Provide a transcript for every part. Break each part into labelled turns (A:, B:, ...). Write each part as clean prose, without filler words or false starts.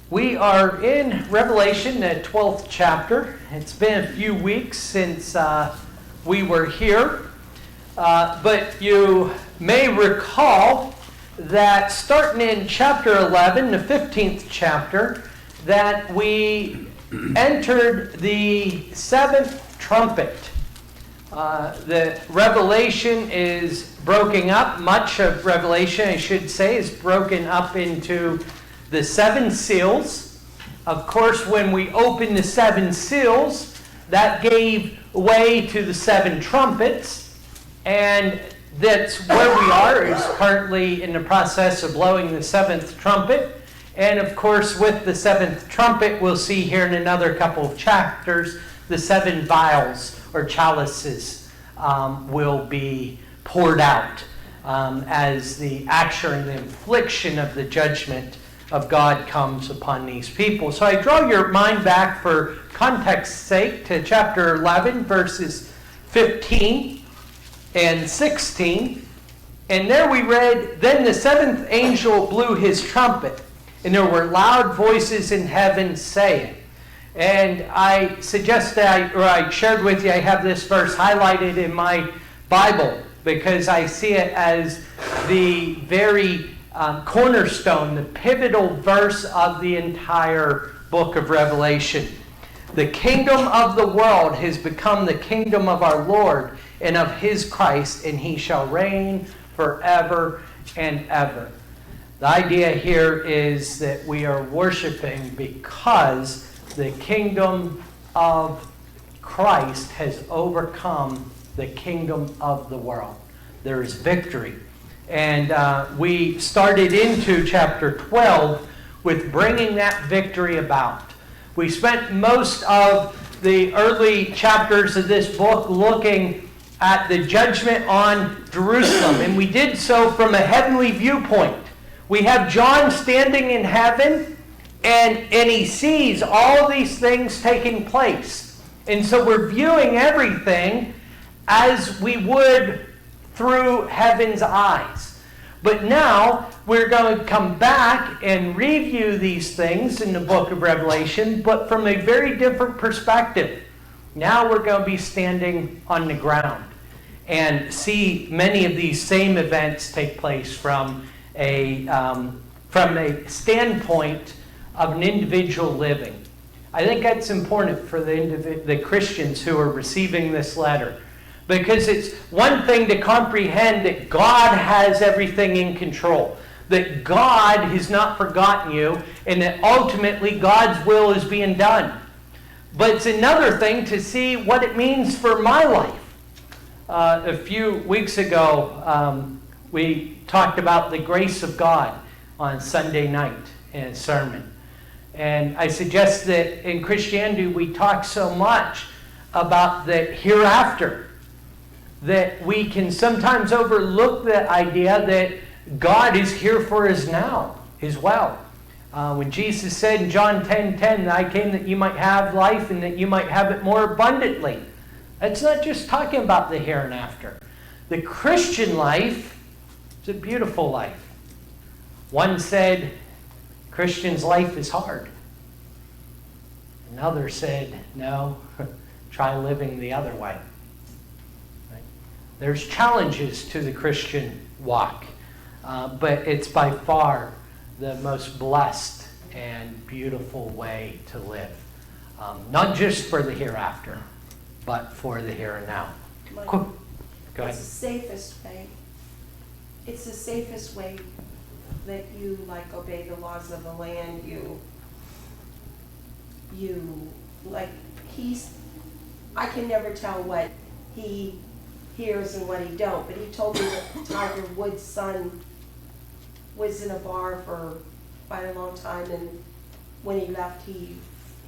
A: We are in Revelation, the 12th chapter. It's been a few weeks since we were here, but you may recall that starting in chapter 11, the 15th chapter, that we entered the seventh trumpet. The Revelation is broken up. Much of Revelation, I should say, is broken up into the seven seals. Of course, when we opened the seven seals, that gave way to the seven trumpets. And that's where we are, is currently in the process of blowing the seventh trumpet. And of course, with the seventh trumpet, we'll see here in another couple of chapters, the seven vials or chalices will be poured out as the action and the infliction of the judgment of God comes upon these people. So I draw your mind back for context's sake to chapter 11, verses 15 and 16. And there we read, "Then the seventh angel blew his trumpet, and there were loud voices in heaven saying," and I suggest that I shared with you, I have this verse highlighted in my Bible because I see it as the very cornerstone, the pivotal verse of the entire book of Revelation. "The kingdom of the world has become the kingdom of our Lord and of his Christ, and he shall reign forever and ever." The idea here is that we are worshiping because the kingdom of Christ has overcome the kingdom of the world. There is victory. And we started into chapter 12 with bringing that victory about. We spent most of the early chapters of this book looking at the judgment on Jerusalem, and we did so from a heavenly viewpoint. We have John standing in heaven, and he sees all these things taking place. And so we're viewing everything as we would through heaven's eyes. But now we're going to come back and review these things in the book of Revelation, but from a very different perspective. Now we're going to be standing on the ground and see many of these same events take place from a standpoint of an individual living. I think that's important for the Christians who are receiving this letter. Because it's one thing to comprehend that God has everything in control, that God has not forgotten you, and that ultimately God's will is being done. But it's another thing to see what it means for my life. A few weeks ago, we talked about the grace of God on Sunday night in a sermon. And I suggest that in Christianity we talk so much about the hereafter, that we can sometimes overlook the idea that God is here for us now as well. When Jesus said in John 10:10, "I came that you might have life and that you might have it more abundantly." It's not just talking about the here and after. The Christian life is a beautiful life. One said, "Christian's life is hard." Another said, "No, try living the other way." There's challenges to the Christian walk, but it's by far the most blessed and beautiful way to live. Not just for the hereafter, but for the here and now. Go ahead.
B: It's the safest way. It's the safest way that you obey the laws of the land. I can never tell what he hears and what he don't, but he told me that Tiger Woods' son was in a bar for quite a long time, and when he left he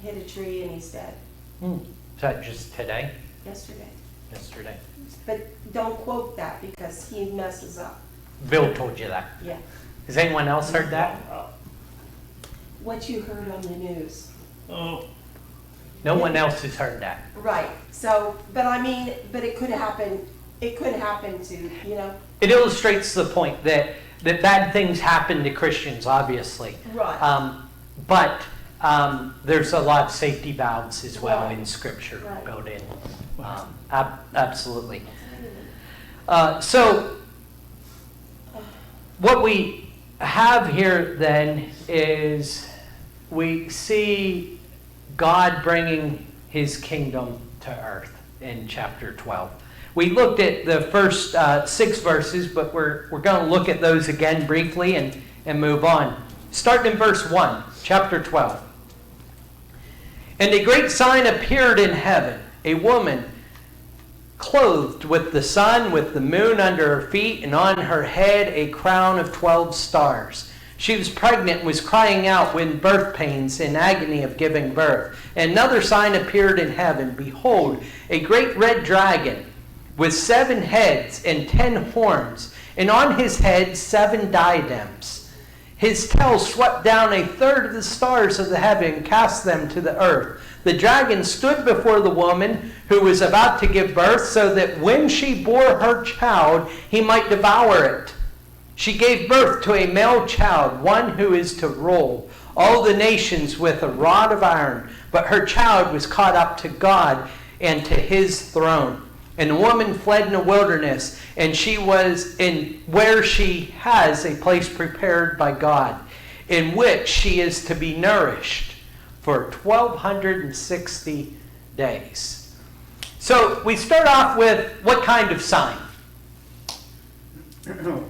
B: hit a tree and he's dead.
A: Is that just today?
B: Yesterday. But don't quote that because he messes up.
A: Bill told you that.
B: Yeah.
A: Has anyone else heard that?
B: What you heard on the news.
C: Oh.
A: No one else has heard that.
B: Right. So, but it could happen. It could happen to,
A: It illustrates the point that bad things happen to Christians, obviously.
B: Right.
A: but there's a lot of safety valves as well in Scripture
B: Right.
A: built in. Absolutely. So what we have here then is we see God bringing his kingdom to earth in chapter 12. We looked at the first 6 verses, but we're going to look at those again briefly and move on. Starting in verse 1, chapter 12. And a great sign appeared in heaven, a woman clothed with the sun, with the moon under her feet, and on her head a crown of 12 stars. She was pregnant and was crying out with birth pains in agony of giving birth. And another sign appeared in heaven. Behold, a great red dragon with 7 heads and 10 horns, and on his head 7 diadems. His tail swept down a third of the stars of the heaven and cast them to the earth. The dragon stood before the woman who was about to give birth, so that when she bore her child, he might devour it. She gave birth to a male child, one who is to rule all the nations with a rod of iron. But her child was caught up to God and to his throne. And the woman fled in the wilderness, and she was in where she has a place prepared by God, in which she is to be nourished for 1,260 days. So we start off with what kind of sign?
C: A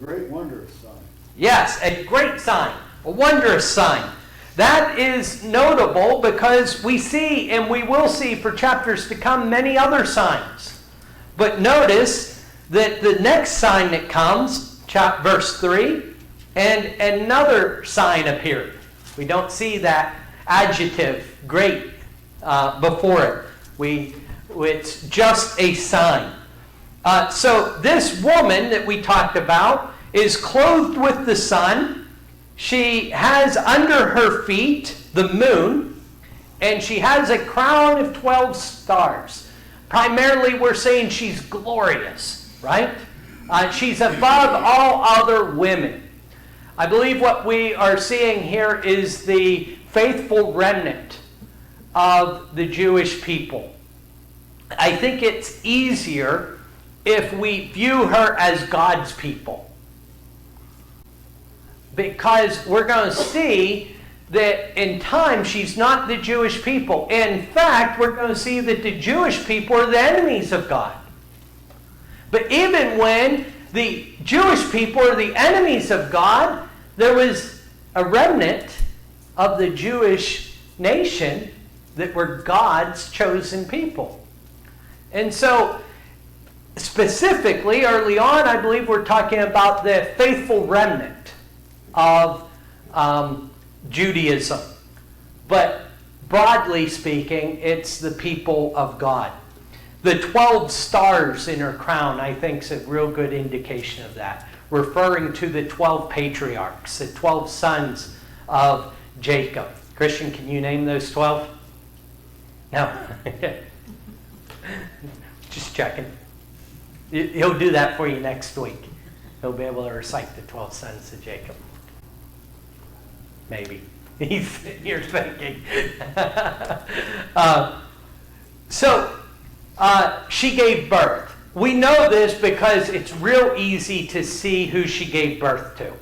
C: great wondrous sign.
A: Yes, a great sign, a wondrous sign. That is notable because we see, and we will see for chapters to come, many other signs. But notice that the next sign that comes, verse 3, and another sign appeared. We don't see that adjective, great, before it. It's just a sign. So this woman that we talked about is clothed with the sun. She has under her feet the moon, and she has a crown of 12 stars. Primarily, we're saying she's glorious, right? She's above all other women. I believe what we are seeing here is the faithful remnant of the Jewish people. I think it's easier if we view her as God's people, because we're going to see that in time she's not the Jewish people. In fact, we're going to see that the Jewish people are the enemies of God. But even when the Jewish people are the enemies of God, there was a remnant of the Jewish nation that were God's chosen people. And so, specifically, early on, I believe we're talking about the faithful remnant of Judaism. But broadly speaking, it's the people of God. The 12 stars in her crown, I think, is a real good indication of that, referring to the 12 patriarchs, the 12 sons of Jacob. Christian, can you name those 12? No. Just checking. He'll do that for you next week. He'll be able to recite the 12 sons of Jacob. Maybe. He's sitting here thinking. She gave birth. We know this because it's real easy to see who she gave birth to,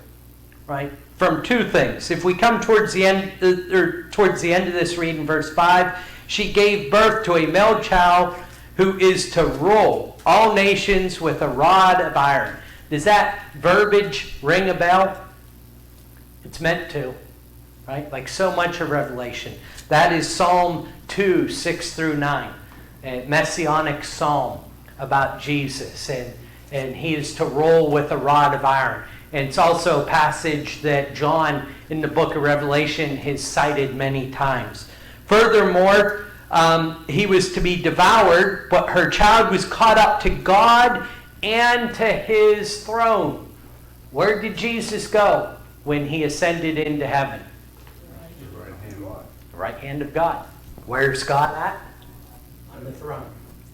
A: right? From 2 things. If we come towards the end of this reading, verse 5, she gave birth to a male child who is to rule all nations with a rod of iron. Does that verbiage ring a bell? It's meant to. Right? Like so much of Revelation. That is Psalm 2, 6 through 9. A messianic psalm about Jesus. And he is to rule with a rod of iron. And it's also a passage that John in the book of Revelation has cited many times. Furthermore, he was to be devoured, but her child was caught up to God and to his throne. Where did Jesus go when he ascended into heaven? The right hand of God. Where's God at? On the throne.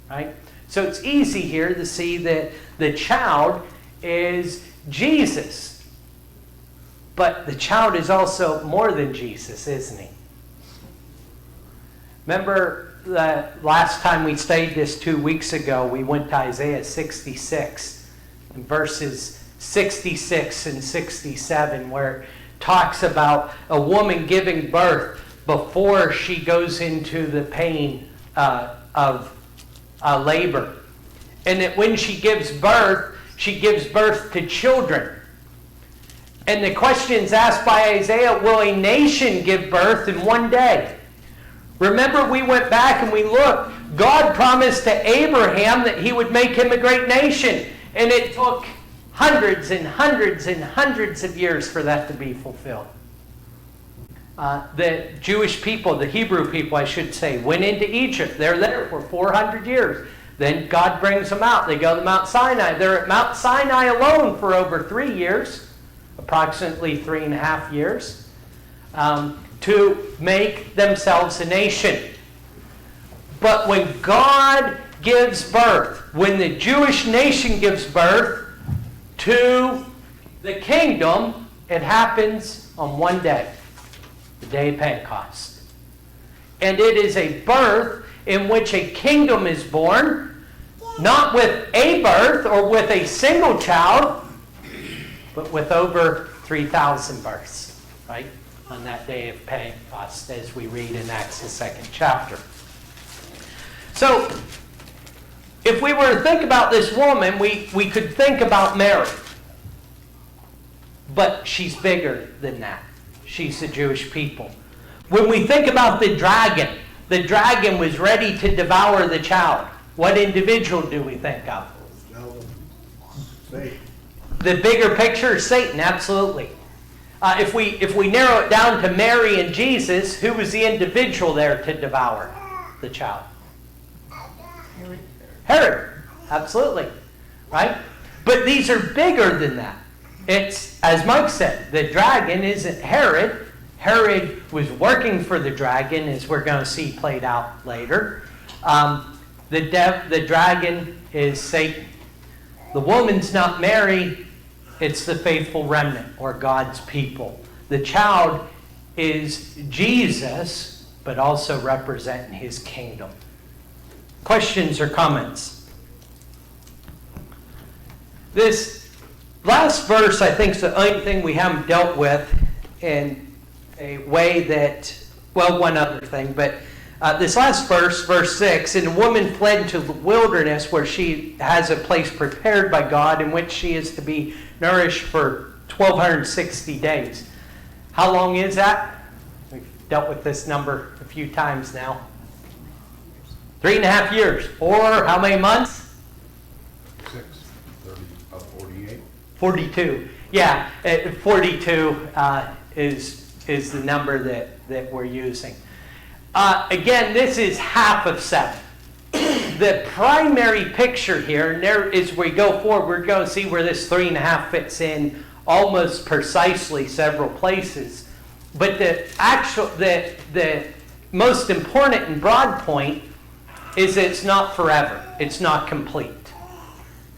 A: Right? So it's easy here to see that the child is Jesus. But the child is also more than Jesus, isn't he? Remember the last time we studied this 2 weeks ago, we went to Isaiah 66, and verses 66 and 67, where it talks about a woman giving birth before she goes into the pain of labor. And that when she gives birth to children. And the question is asked by Isaiah, will a nation give birth in one day? Remember, we went back and we looked. God promised to Abraham that he would make him a great nation. And it took hundreds and hundreds and hundreds of years for that to be fulfilled. The Jewish people, the Hebrew people, I should say, went into Egypt. They're there for 400 years. Then God brings them out. They go to Mount Sinai. They're at Mount Sinai alone for over 3 years, approximately 3.5 years, to make themselves a nation. But when God gives birth, when the Jewish nation gives birth to the kingdom, it happens on one day, the day of Pentecost. And it is a birth in which a kingdom is born, not with a birth or with a single child, but with over 3,000 births, right? On that day of Pentecost, as we read in Acts, the 2nd chapter. So, if we were to think about this woman, we could think about Mary. But she's bigger than that. She's the Jewish people. When we think about the dragon was ready to devour the child. What individual do we think of?
C: Satan.
A: The bigger picture is Satan, absolutely. If we narrow it down to Mary and Jesus, who was the individual there to devour the child? Herod, absolutely, right? But these are bigger than that. It's, as Mike said, the dragon isn't Herod. Herod was working for the dragon, as we're going to see played out later. The dragon is Satan. The woman's not Mary, it's the faithful remnant, or God's people. The child is Jesus, but also representing his kingdom. Questions or comments? This last verse, I think, is the only thing we haven't dealt with in a way that, well, one other thing, but this last verse, verse 6, and the woman fled into the wilderness where she has a place prepared by God in which she is to be nourished for 1,260 days. How long is that? We've dealt with this number a few times now. 3.5 years. Or how many months?
C: 48.
A: 42. Yeah, 42 is the number that we're using. Again, this is half of 7. The primary picture here, and there, as we go forward, we're going to see where this 3.5 fits in almost precisely several places. But the most important and broad point is that it's not forever. It's not complete.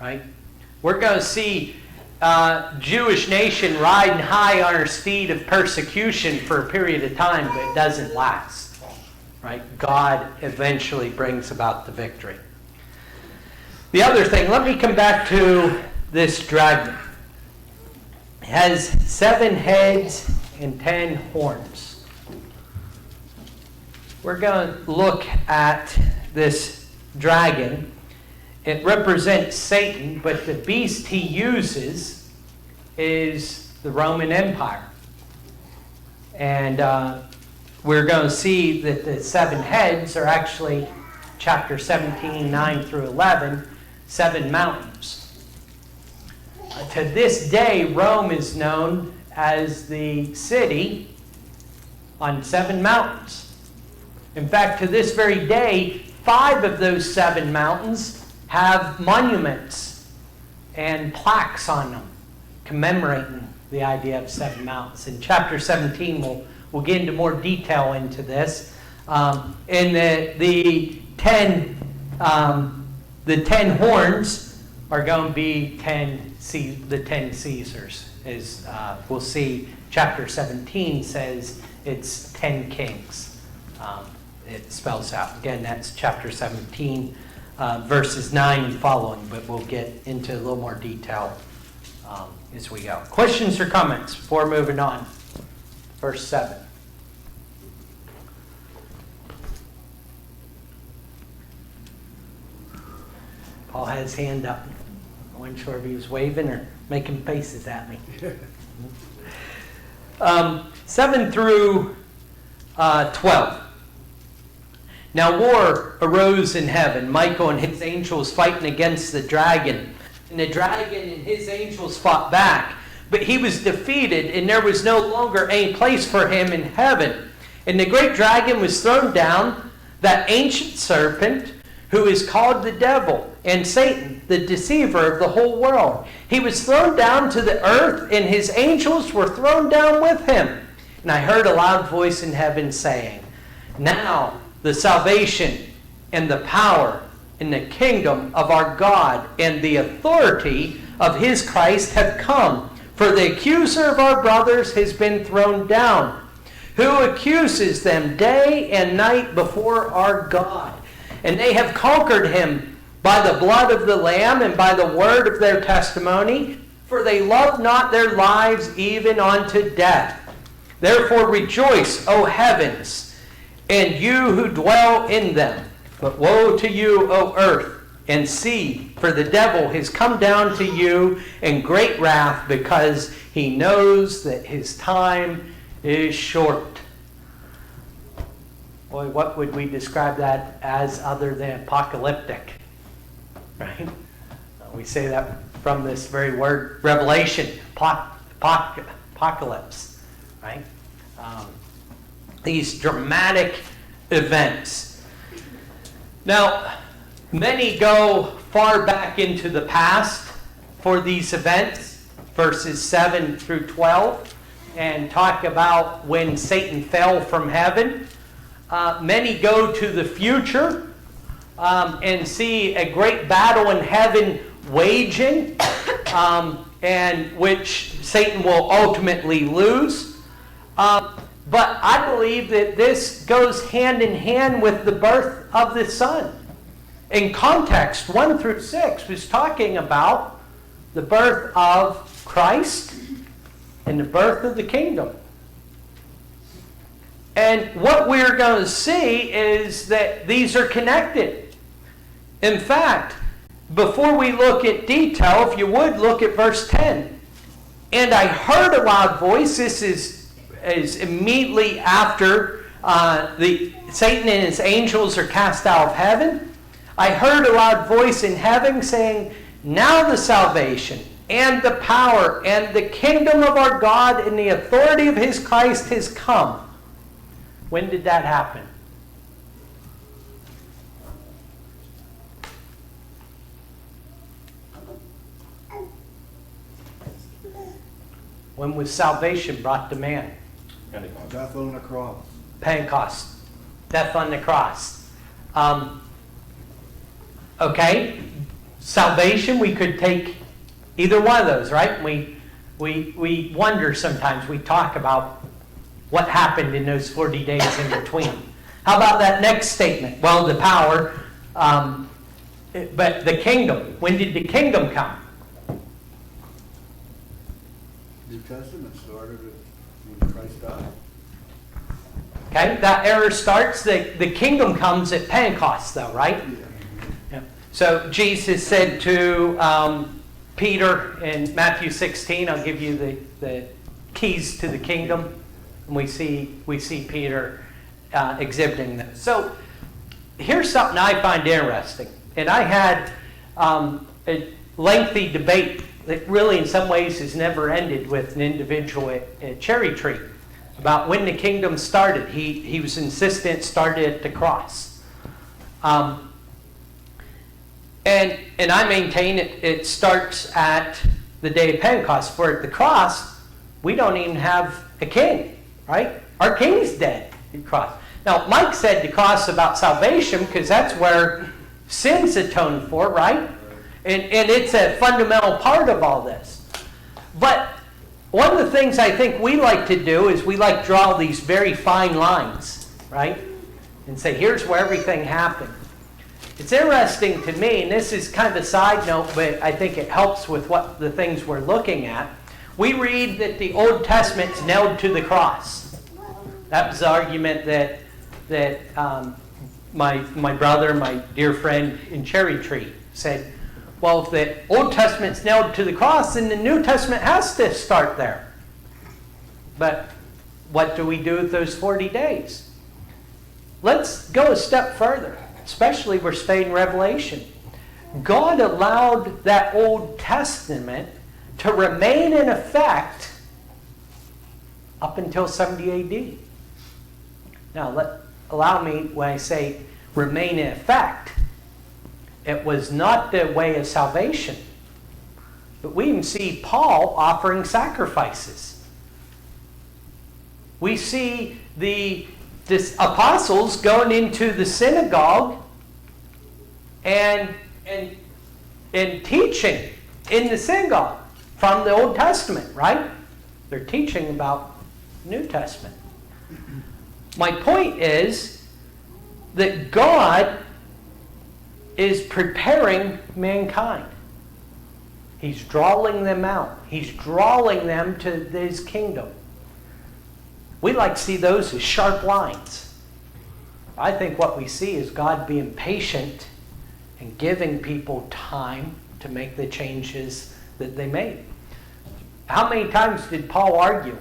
A: Right? We're going to see Jewish nation riding high on her steed of persecution for a period of time, but it doesn't last. Right? God eventually brings about the victory. The other thing, let me come back to this dragon. It has 7 heads and 10 horns. We're going to look at this dragon. It represents Satan, but the beast he uses is the Roman Empire. And we're going to see that the 7 heads are actually, chapter 17, 9 through 11, 7 mountains. To this day, Rome is known as the city on 7 mountains. In fact, to this very day, 5 of those 7 mountains have monuments and plaques on them commemorating the idea of 7 mountains. In chapter 17, we'll get into more detail into this. And the 10 horns are going to be the 10 Caesars, as we'll see chapter 17 says it's 10 kings. It spells out. Again, that's chapter 17, verses 9 and following, but we'll get into a little more detail as we go. Questions or comments before moving on? Verse 7. Paul had his hand up. I wasn't sure if he was waving or making faces at me. 7 through 12. Now war arose in heaven, Michael and his angels fighting against the dragon. And the dragon and his angels fought back, but he was defeated, and there was no longer any place for him in heaven. And the great dragon was thrown down, that ancient serpent, who is called the devil and Satan, the deceiver of the whole world. He was thrown down to the earth, and his angels were thrown down with him. And I heard a loud voice in heaven saying, now the salvation and the power and the kingdom of our God and the authority of his Christ have come. For the accuser of our brothers has been thrown down, who accuses them day and night before our God. And they have conquered him by the blood of the Lamb and by the word of their testimony, for they love not their lives even unto death. Therefore rejoice, O heavens, and you who dwell in them. But woe to you, O earth, and sea, for the devil has come down to you in great wrath, because he knows that his time is short. Boy, what would we describe that as other than apocalyptic? Right? We say that from this very word, revelation, apocalypse. Right? These dramatic events. Now, many go far back into the past for these events, verses 7 through 12, and talk about when Satan fell from heaven. Many go to the future and see a great battle in heaven waging, and which Satan will ultimately lose. But I believe that this goes hand in hand with the birth of the Son. In context, 1 through 6 was talking about the birth of Christ and the birth of the kingdom. And what we're going to see is that these are connected. In fact, before we look at detail, if you would, look at verse 10. And I heard a loud voice. This is immediately after Satan and his angels are cast out of heaven. I heard a loud voice in heaven saying, now the salvation and the power and the kingdom of our God and the authority of his Christ has come. When did that happen? When was salvation brought to man?
C: Death on the cross.
A: Pentecost. Death on the cross. Okay? Salvation, we could take either one of those, right? We wonder sometimes. We talk about what happened in those 40 days in between. How about that next statement? Well, the power, but the kingdom. When did the kingdom come?
C: New Testament started when Christ died.
A: Okay, that era starts. The kingdom comes at Pentecost, though, right? Yeah. So Jesus said to Peter in Matthew 16, I'll give you the keys to the kingdom. And we see Peter exhibiting this. So here's something I find interesting. And I had a lengthy debate that really in some ways has never ended with an individual at Cherry Tree about when the kingdom started. He was insistent it started at the cross. And I maintain it starts at the day of Pentecost. For at the cross, we don't even have a king. Right? Our king's dead at the cross. Now, Mike said the cross about salvation because that's where sin's atoned for, right? And it's a fundamental part of all this. But One of the things I think we like to do is we like to draw these very fine lines, right? And say, here's where everything happened. It's interesting to me, and this is kind of a side note, but I think it helps with what the things we're looking at. We read that the Old Testament's nailed to the cross. That was the argument that my brother, my dear friend in Cherry Tree said, well, if the Old Testament's nailed to the cross, then the New Testament has to start there. But what do we do with those 40 days? Let's go a step further, especially we're studying Revelation. God allowed that Old Testament to remain in effect up until 70 AD. Now, allow me, when I say remain in effect, it was not the way of salvation. But we even see Paul offering sacrifices. We see the apostles going into the synagogue and teaching in the synagogue from the Old Testament, right? They're teaching about New Testament. My point is that God is preparing mankind. He's drawing them out. He's drawing them to his kingdom. We like to see those as sharp lines. I think what we see is God being patient and giving people time to make the changes that they made. How many times did Paul argue?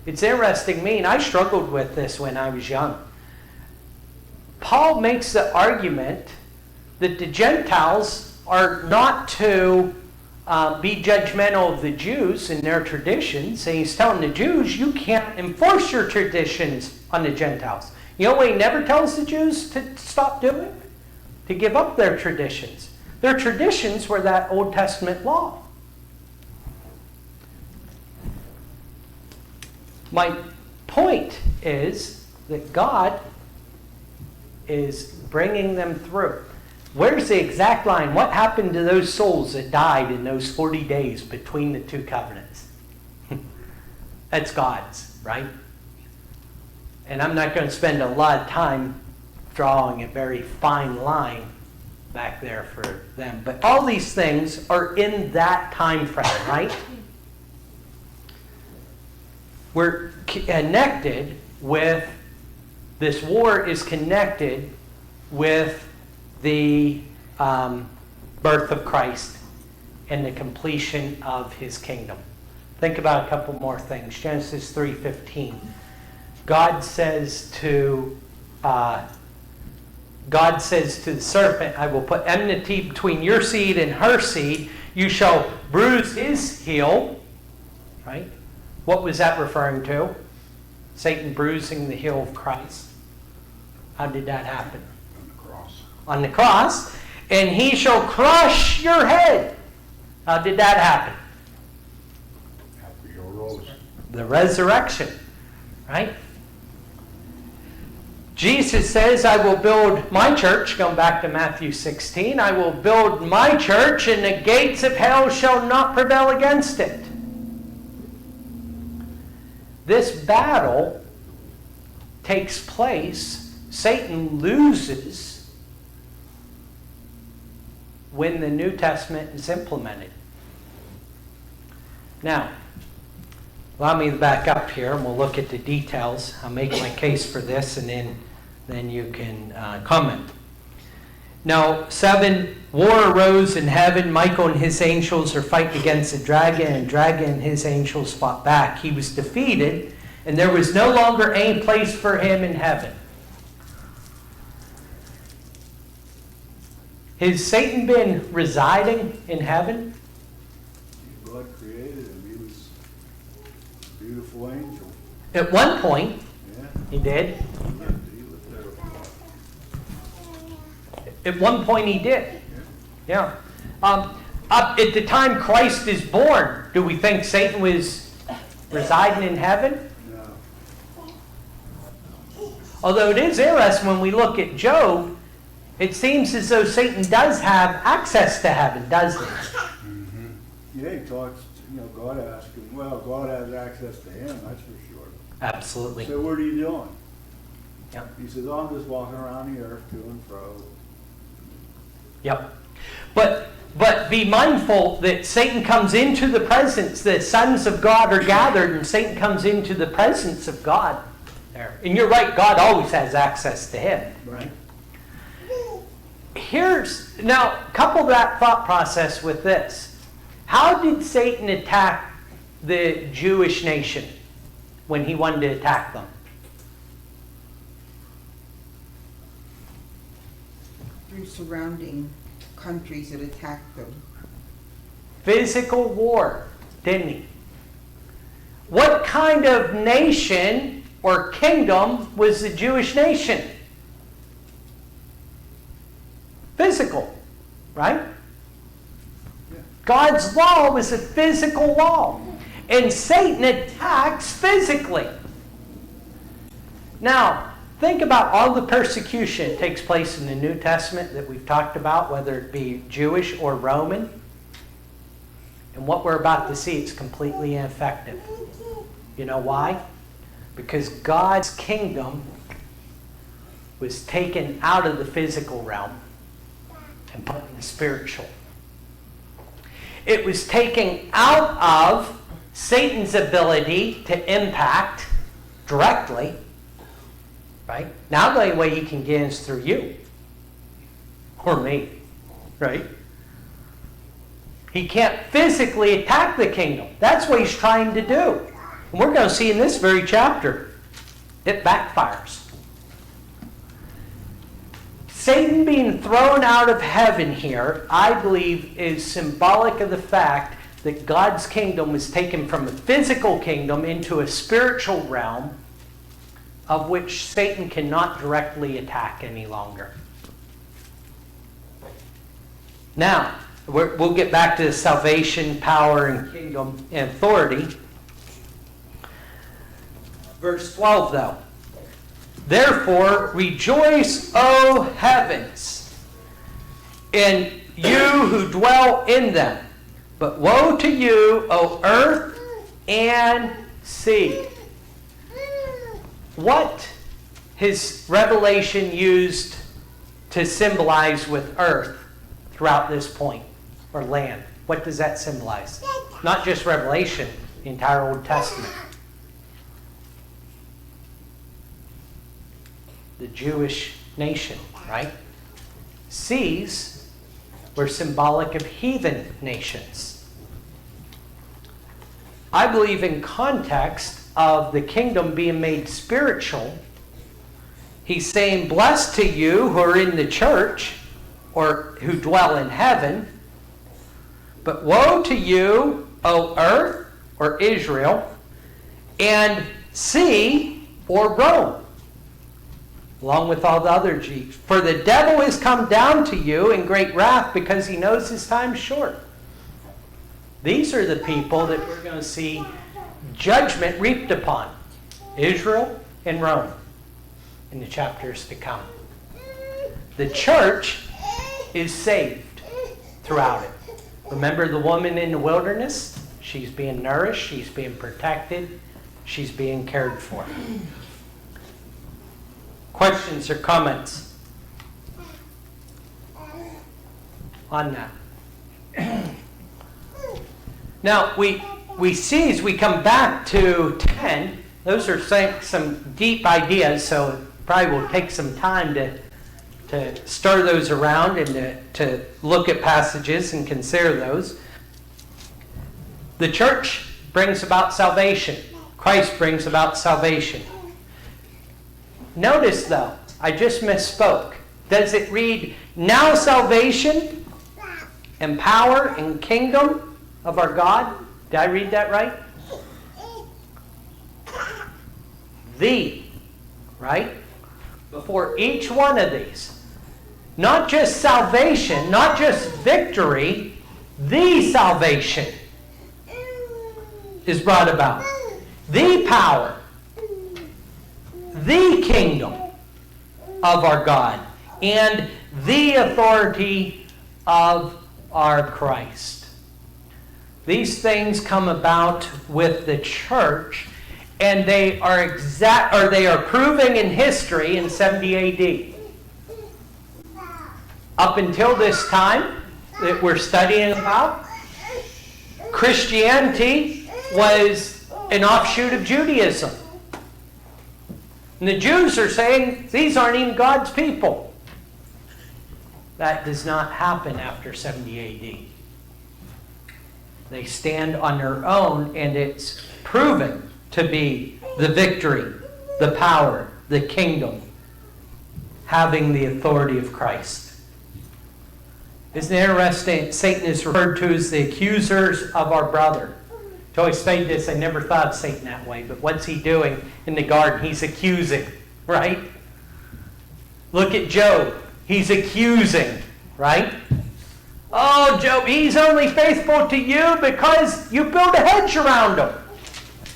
A: It's interesting to me, and I struggled with this when I was young. Paul makes the argument that the Gentiles are not to be judgmental of the Jews and their traditions. And he's telling the Jews, you can't enforce your traditions on the Gentiles. You know what he never tells the Jews to stop doing? To give up their traditions. Their traditions were that Old Testament law. My point is that God is bringing them through. Where's the exact line? What happened to those souls that died in those 40 days between the two covenants? That's God's, right? And I'm not going to spend a lot of time drawing a very fine line back there for them. But all these things are in that time frame, right? We're connected with, this war is connected with the birth of Christ and the completion of his kingdom. Think about a couple more things. Genesis 3:15. God says to the serpent, I will put enmity between your seed and her seed. You shall bruise his heel. Right? What was that referring to? Satan bruising the heel of Christ. How did that happen? On the cross. And he shall crush your head. How did that happen?
C: After you rose.
A: The resurrection. Right? Jesus says, I will build my church, going back to Matthew 16, I will build my church and the gates of hell shall not prevail against it. This battle takes place, Satan loses when the New Testament is implemented. Now, allow me to back up here and we'll look at the details. I'll make my case for this and then you can comment. Now, 7, war arose in heaven. Michael and his angels are fighting against the dragon, and dragon and his angels fought back. He was defeated, and there was no longer any place for him in heaven. Has Satan been residing in heaven?
C: God created him. He was a beautiful angel.
A: At one point,
C: Yeah.
A: he did.
C: He lived there.
A: At one point he did. Yeah. Up at the time Christ is born, do we think Satan was residing in heaven?
C: No.
A: Although it is interesting when we look at Job, it seems as though Satan does have access to heaven, doesn't he?
C: Mm-hmm. Yeah, he talks. God asked him, well, God has access to him, that's for sure.
A: Absolutely.
C: So what are you doing?
A: Yep.
C: He says, oh, I'm just walking around the earth to and fro.
A: Yep. But be mindful that Satan comes into the presence, the sons of God are gathered, and Satan comes into the presence of God there. And you're right, God always has access to him.
C: Right.
A: Now, couple that thought process with this. How did Satan attack the Jewish nation when he wanted to attack them?
D: Through surrounding countries that attacked them.
A: Physical war, didn't he? What kind of nation or kingdom was the Jewish nation? Physical, right?
C: Yeah.
A: God's law was a physical law. And Satan attacks physically. Now, think about all the persecution that takes place in the New Testament that we've talked about, whether it be Jewish or Roman. And what we're about to see, it's completely ineffective. You know why? Because God's kingdom was taken out of the physical realm and put in the spiritual. It was taken out of Satan's ability to impact directly. Right? Now the only way he can get in is through you. Or me. Right? He can't physically attack the kingdom. That's what he's trying to do. And we're going to see in this very chapter, it backfires. Satan being thrown out of heaven here, I believe, is symbolic of the fact that God's kingdom was taken from a physical kingdom into a spiritual realm of which Satan cannot directly attack any longer. Now, we'll get back to the salvation, power, and kingdom and authority. Verse 12, though. Therefore, rejoice, O heavens, and you who dwell in them. But woe to you, O earth and sea. What his revelation used to symbolize with earth throughout this point, or land? What does that symbolize? Not just Revelation, the entire Old Testament. The Jewish nation, right? Seas were symbolic of heathen nations. I believe in context of the kingdom being made spiritual, he's saying, blessed to you who are in the church, or who dwell in heaven, but woe to you, O earth, or Israel, and sea, or Rome, along with all the other Jews. For the devil has come down to you in great wrath because he knows his time's short. These are the people that we're going to see judgment reaped upon. Israel and Rome in the chapters to come. The church is saved throughout it. Remember the woman in the wilderness? She's being nourished, she's being protected, she's being cared for. Questions or comments on that? Now, we see as we come back to 10, those are some deep ideas, so it probably will take some time to stir those around and to look at passages and consider those. The church brings about salvation. Christ brings about salvation. Notice, though, I just misspoke. Does it read, now salvation and power and kingdom of our God? Did I read that right? The, right? Before each one of these. Not just salvation, not just victory, the salvation is brought about. The power, the kingdom of our God, and the authority of our Christ. These things come about with the church, and they are they are proving in history in 70 AD. Up until this time that we're studying about, Christianity was an offshoot of Judaism. And the Jews are saying, these aren't even God's people. That does not happen after 70 AD. They stand on their own, and it's proven to be the victory, the power, the kingdom, having the authority of Christ. Isn't it interesting? Satan is referred to as the accusers of our brother. To always say this, I never thought of Satan that way, but what's he doing in the garden? He's accusing, right? Look at Job. He's accusing, right? Oh, Job, he's only faithful to you because you built a hedge around him.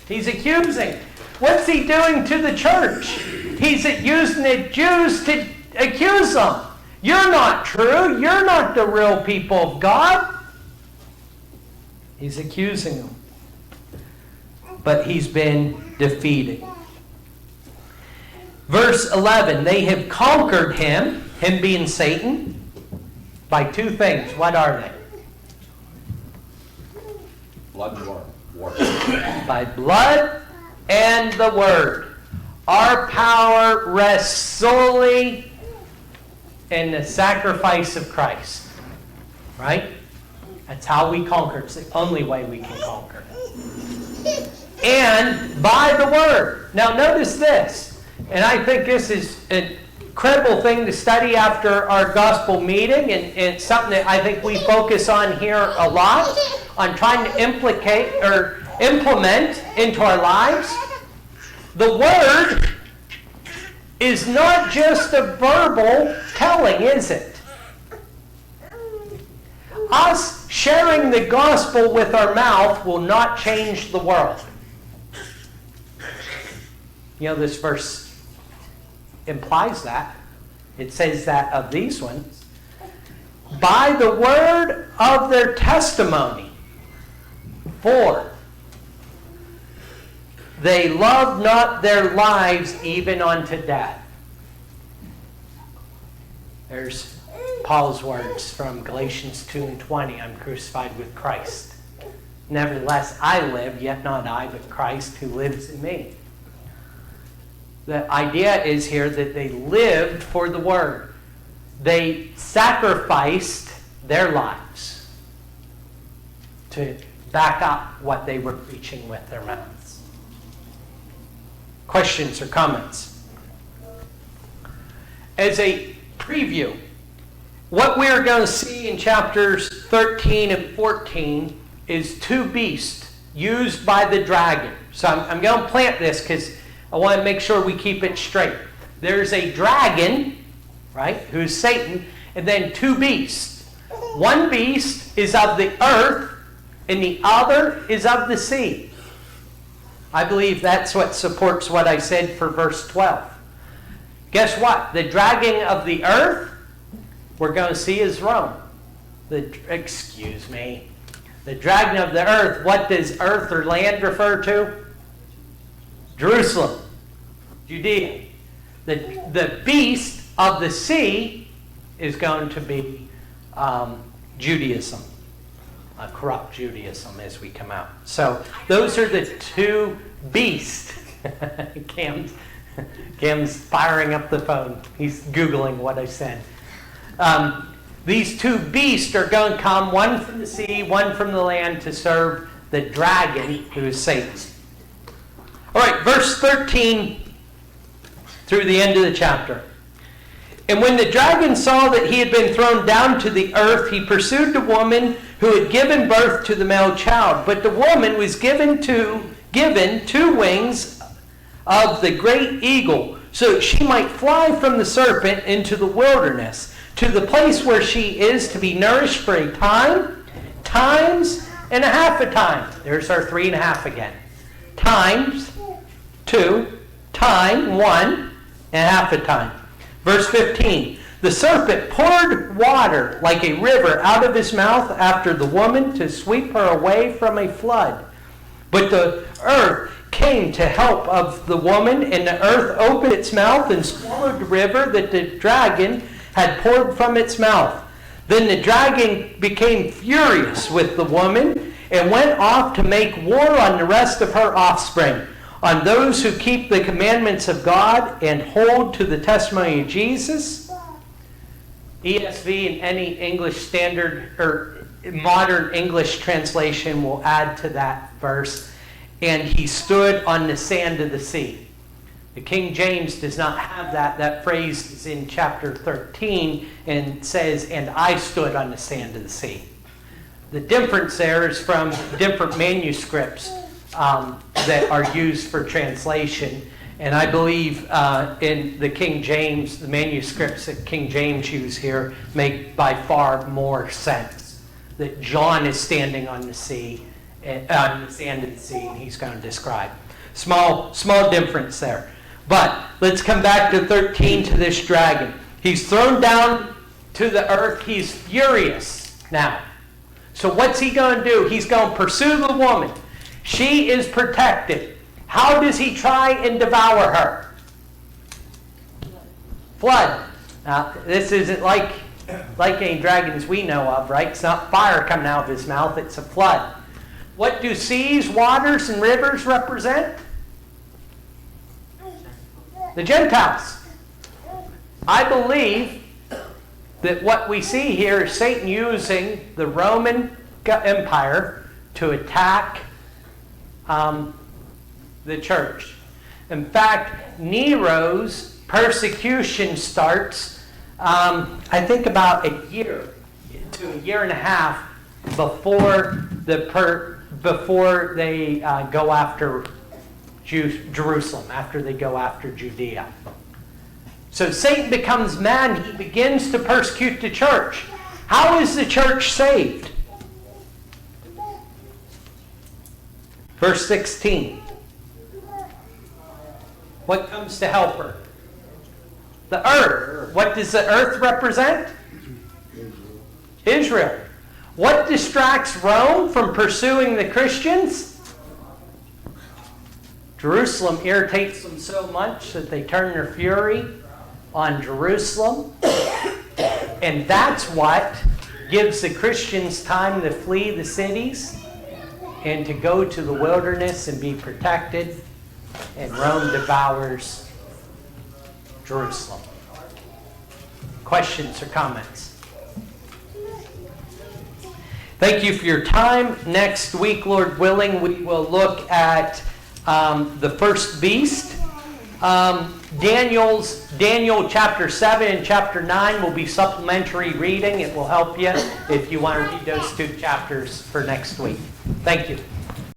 A: He's accusing. What's he doing to the church? He's using the Jews to accuse them. You're not true. You're not the real people of God. He's accusing them. But he's been defeated. Verse 11, they have conquered him being Satan, by two things. What are they?
C: Blood and war.
A: By blood and the word. Our power rests solely in the sacrifice of Christ. Right? That's how we conquer. It's the only way we can conquer. And by the word. Now notice this. And I think this is an incredible thing to study after our gospel meeting, and it's something that I think we focus on here a lot, on trying to implement into our lives. The word is not just a verbal telling, is it? Us sharing the gospel with our mouth will not change the world. You know, this verse implies that. It says that of these ones. By the word of their testimony. For they loved not their lives even unto death. There's Paul's words from Galatians 2:20. I'm crucified with Christ. Nevertheless, I live, yet not I, but Christ who lives in me. The idea is here that they lived for the word. They sacrificed their lives to back up what they were preaching with their mouths. Questions or comments? As a preview, what we're going to see in chapters 13 and 14 is two beasts used by the dragon. So I'm going to plant this because I want to make sure we keep it straight. There's a dragon, right, who's Satan, and then two beasts. One beast is of the earth, and the other is of the sea. I believe that's what supports what I said for verse 12. Guess what? The dragon of the earth, we're going to see is Rome. The dragon of the earth, what does earth or land refer to? Jerusalem, Judea. The beast of the sea is going to be Judaism, a corrupt Judaism as we come out. So those are the two beasts. Cam's firing up the phone. He's Googling what I said. These two beasts are going to come, one from the sea, one from the land, to serve the dragon, who is Satan. All right, verse 13 through the end of the chapter. And when the dragon saw that he had been thrown down to the earth, he pursued the woman who had given birth to the male child. But the woman was given two wings of the great eagle, so that she might fly from the serpent into the wilderness, to the place where she is to be nourished for a time, times, and a half a time. There's our 3.5 again. Times, 2, time, 1, and half a time. Verse 15. The serpent poured water like a river out of his mouth after the woman to sweep her away from a flood. But the earth came to help of the woman, and the earth opened its mouth and swallowed the river that the dragon had poured from its mouth. Then the dragon became furious with the woman and went off to make war on the rest of her offspring, on those who keep the commandments of God and hold to the testimony of Jesus. ESV and any English standard or modern English translation will add to that verse. And he stood on the sand of the sea. The King James does not have that. That phrase is in chapter 13 and says, and I stood on the sand of the sea. The difference there is from different manuscripts that are used for translation. And I believe in the King James, the manuscripts that King James use here make by far more sense. That John is standing on the sea, on the sand of the sea, and he's going to describe. Small difference there. But let's come back to 13 to this dragon. He's thrown down to the earth. He's furious now. So what's he going to do? He's going to pursue the woman. She is protected. How does he try and devour her? Flood. Now, this isn't like any dragons we know of, right? It's not fire coming out of his mouth. It's a flood. What do seas, waters, and rivers represent? The Gentiles. I believe that what we see here is Satan using the Roman Empire to attack the church. In fact, Nero's persecution starts, I think, about a year to a year and a half before they go after Jerusalem, after they go after Judea. So Satan becomes mad and he begins to persecute the church. How is the church saved? Verse 16. What comes to help her? The earth. What does the earth represent? Israel. What distracts Rome from pursuing the Christians? Jerusalem irritates them so much that they turn their fury on Jerusalem. And that's what gives the Christians time to flee the cities and to go to the wilderness and be protected. And Rome devours Jerusalem. Questions or comments? Thank you for your time. Next week, Lord willing, we will look at the first beast. Daniel chapter 7 and chapter 9 will be supplementary reading. It will help you if you want to read those two chapters for next week. Thank you.